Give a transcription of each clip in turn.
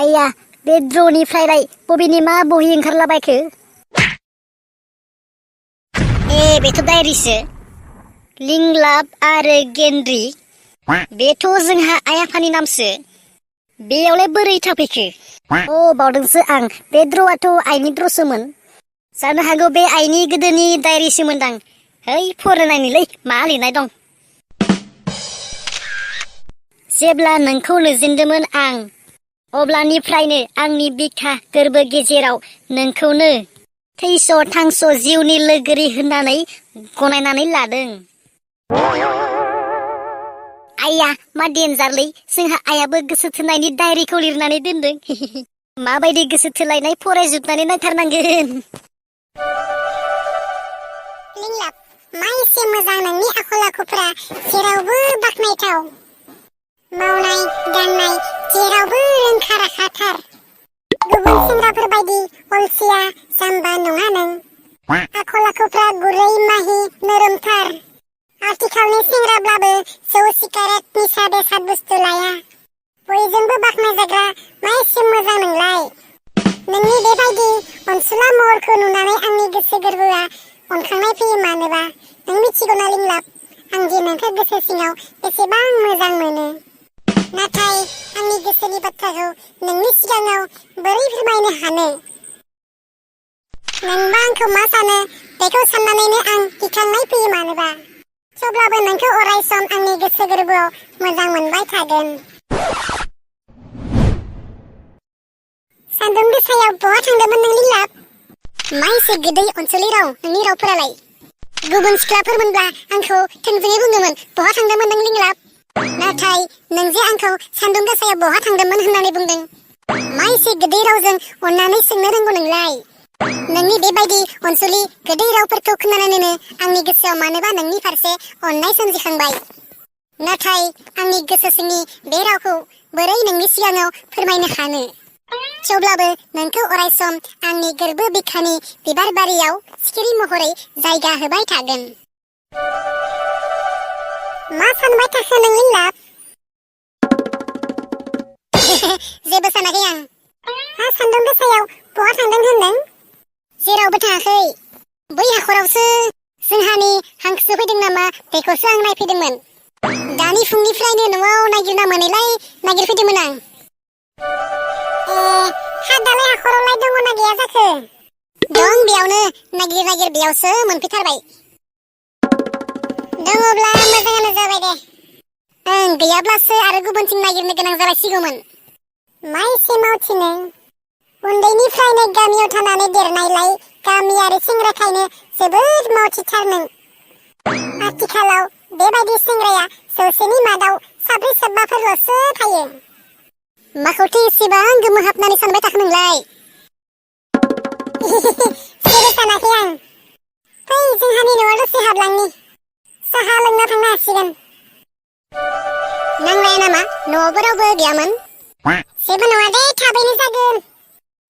आइया बे द्र'निफ्रायलाय बबेनि मा बहि ओंखारलाबायखो? बेथ' डायरिसो। लिंलाब आरो गेन्द्रि। बेथ' जोंहा आइ आफानि नामसो। बेयावलाय बोरै थाफैखो? बावदोंसो आं, बे द्र'आथ' आइनि द्र'सोमोन। जानो हागौ बे आइनि गोदोनि डायरिसोमोनदां। है फरायनायनिलै मा लिरनाय दं। जेब्ला नोंखौ नुजेनदोंमोन आं, अब्लानिफ्रायनो आंनि बिखा गोरबो गेजेराव नोंखौनो थैस' थांस' जिउनि लोगोरि होननानै गनायनानै लादों। आइया मा देनजारलै, जोंहा आइयाबो गोसो थोनायनि डायरिखौ लिरनानै दोनदों। माबायदि गोसो थोलायनाय फरायजोबनानै नायथारनांगोन। लिंलाब, मा एसे मोजां नोंनि आखल आखुफ्रा, जेरावबो बाख्नायथाव। मावनाय दांनाय जेरावबो रोंखा राखाथार। गुबुन सेंग्राफोर बायदि अलसिया जाम्बा नङा नों। आखल आखुफ्रा गुरै माहि नोरोमथार। आथिखालनि सेंग्राब्लाबो जौ सिगारेट निसा बेसाद बुस्थु लाया। बयजोंबो बाख्नायजाग्रा मा एसे मोजां नोंलाय। नोंनि बेबायदि अनसुला महरखौ नुनानै आंनि गोसो गोरबोआ अनखांनाय फैयो मानोबा। नों मिथिगौना लिंलाब, आं दि नोंखौ गोसो सिङाव बेसेबां मोजां मोनो। नाथाय आंनि गोसोनि बाथ्राखौ नोंनि सिगाङाव बोरै फोरमायनो हानो? नोंबा आंखौ मा सानो बेखौ साननानैनो आं गिखांनाय फैयो मानोबा। थेवब्लाबो नोंखौ अराय सम आंनि गोसो गोरबोआव मोजां मोनबाय थागोन। सान्दुं गोसायाव बहा थांदोंमोन नों लिंलाब? मा एसे गोदै अनसुलि राव नोंनि रावफोरालाय। गुबुन सिख्लाफोरमोनब्ला आंखौ थोंजोङै बुंदोंमोन बहा थांदोंमोन नों लिंलाब। नाथाय नों जे आंखौ सान्दुं गोसायाव बहा थांदोंमोन होननानै बुंदों। मा एसे गोदै रावजों अननानै सोंनो रोंगौ नोंलाय। नोंनि बेबायदि अनसुलि गोदै रावफोरखौ खोनानानैनो आंनि गोसोआव मानोबा नोंनि फारसे अननाय सोमजिखांबाय। नाथाय आंनि गोसो सिंनि बे रावखौ बोरै नोंनि सिगाङाव फोरमायनो हानो? थेवब्लाबो नोंखौ अराय सम आंनि गोरबो बिखानि बिबार बारियाव सिखिरि महरै जायगा होबाय थागोन। मा सानबाय थाखो नों लिंलाब? जेबो सानाखै आं। हा सान्दुं गोसायाव बहा थांदों होनदों? जेरावबो थाङाखै। बै हाखरावसो जोंहानि हांसो फैदों नामा बेखौसो आं नायफैदोंमोन। दानि फुंनिफ्रायनो न'आव नागिरना मोनैलाय नागिरफैदोंमोन आं। हा दालाय हाखरावलाय दङना गैया जाखो? दं बेयावनो, नागिर नागिर बेयावसो मोनफैथारबाय। दङब्ला मोजाङानो जाबाय दे। गैयाब्लासो आरो गुबुनथिं नागिरनो गोनां जालायसिगौमोन। मा एसे मावथिनो, उन्दैनिफ्रायनो गामियाव थानानै देरनायलाय गामियारि सेंग्राखायनो जोबोद मावथिथार नों। आथिखालाव बेबायदि सेंग्राया जौसेनि मादाव साब्रै साबाफोरल'सो थायो। माखौथो एसेबां गोमोहाबनानै सानबाय थाखो नोंलाय? जेबो सानाखै आं। फै जोंहानि न'आव दसे हाबलांनि, साहा लोंना थांनो हासिगोन। नांलाया नामा? न'आवबो रावबो गैयामोन। जेबो नङा दे, थाबैनो जागोन।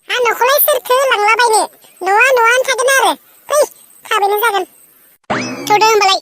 हा न'खौलाय सोरथो लांलाबायनो, न'आनो थागोन आरो। फै थाबैनो जागोन। थौदो होमबालाय।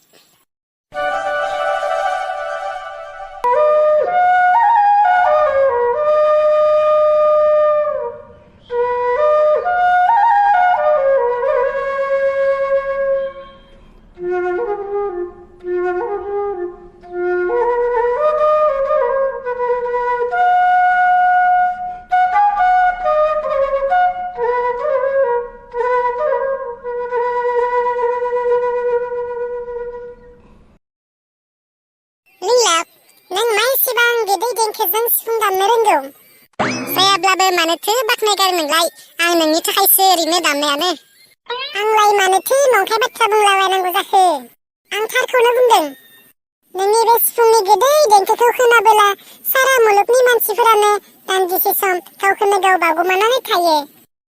जायाब्लाबो मानोथो बाख्नायगारो नोंलाय? आं नोंनि थाखायसो ओरैनो दामनायानो। आंलाय मानोथो नंखाय बाथ्रा बुंलाबायनांगौ जाखो? आं थारखौनो बुंदों। नोंनि बे सिफुंनि गोदै देंखोखौ खोनाबोला सारा मुलुगनि मानसिफोरानो दान्दिसे सम गावखौनो गाव बावगोमानानै थायो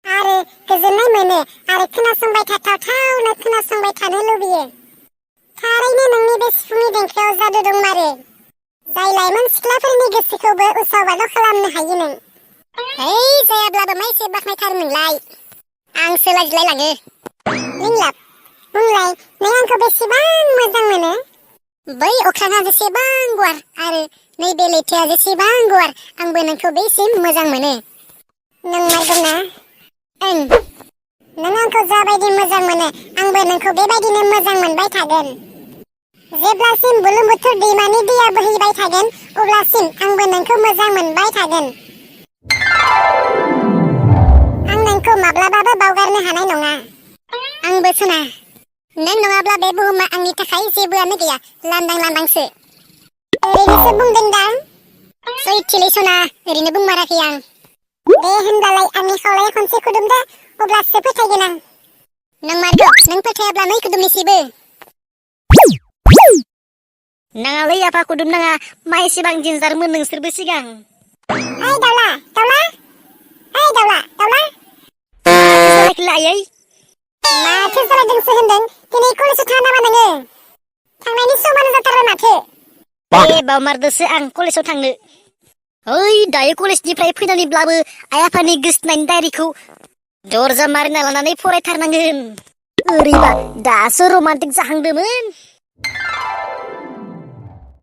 आरो गोजोननाय मोनो आरो खोनासंबाय थाथावथावनो खोनासंबाय थानो लुबैयो। थारैनो नोंनि बे सिफुंनि देंखोआव जादु दंमारो, जाय लाइमोन सिख्लाफोरनि गोसोखौबो उसाव बादाव खालामनो हायो नों। है जायाब्लाबो मा एसे बाख्नायथारो नोंलाय, आंसो लाजिलाय लाङो। लिंलाब, बुंलाय नों आंखौ बेसेबां मोजां मोनो? बै अख्राङा जेसेबां गुवार आरो नैबे लैथोआ जेसेबां गुवार, आंबो नोंखौ बेसिम मोजां मोनो। नंमारगौना? ओं। नों आंखौ जाबायदि मोजां मोनो आंबो नोंखौ बेबायदिनो मोजां मोनबाय थागोन। जेब्लासिम बुरलुंबुथुर दैमानि दैया बोहैबाय थागोन अब्लासिम आंबो नोंखौ मोजां मोनबाय थागोन। आं नोंखौ माब्लाबाबो बावगारनो हानाय नङा। आंबो सना। नों नङाब्ला बे बुहुमा आंनि थाखाय जेबोआनो गैया, लांदां लांदांसो। ओरैनोसो बुंदों दा? सैथोलै सना, ओरैनो बुंमाराखै आं। दे होनब्लालाय आंनि खावलाया खनसे खुदुमदो, अब्लासो फोथायगोन आं। नंमारगौ, नों फोथायाब्ला नै खुदुमनोसैबो। नाङालै आफा खुदुम नाङा, मा एसेबां जिन्जारमोन नोंसोरबो सिगां। ओइ दाउला, दाउला, ओइ दाउला, दाउला। माथो जालायखोलै आयै? माथो जालायदोंसो होनदों, दिनै कलेजाव थाङा नामा नोङो? थांनायनि समानो जाथारबाय माथो। ए बावमारदोसो आं कलेजाव थांनो। ओइ दायो कलेजनिफ्राय फैनानैब्लाबो आइ आफानि गोसथोनायनि डायरिखौ दरजा मारिना लानानै फरायथारनांगोन। ओरैबा दासो रमान्टिक जाहांदोंमोन।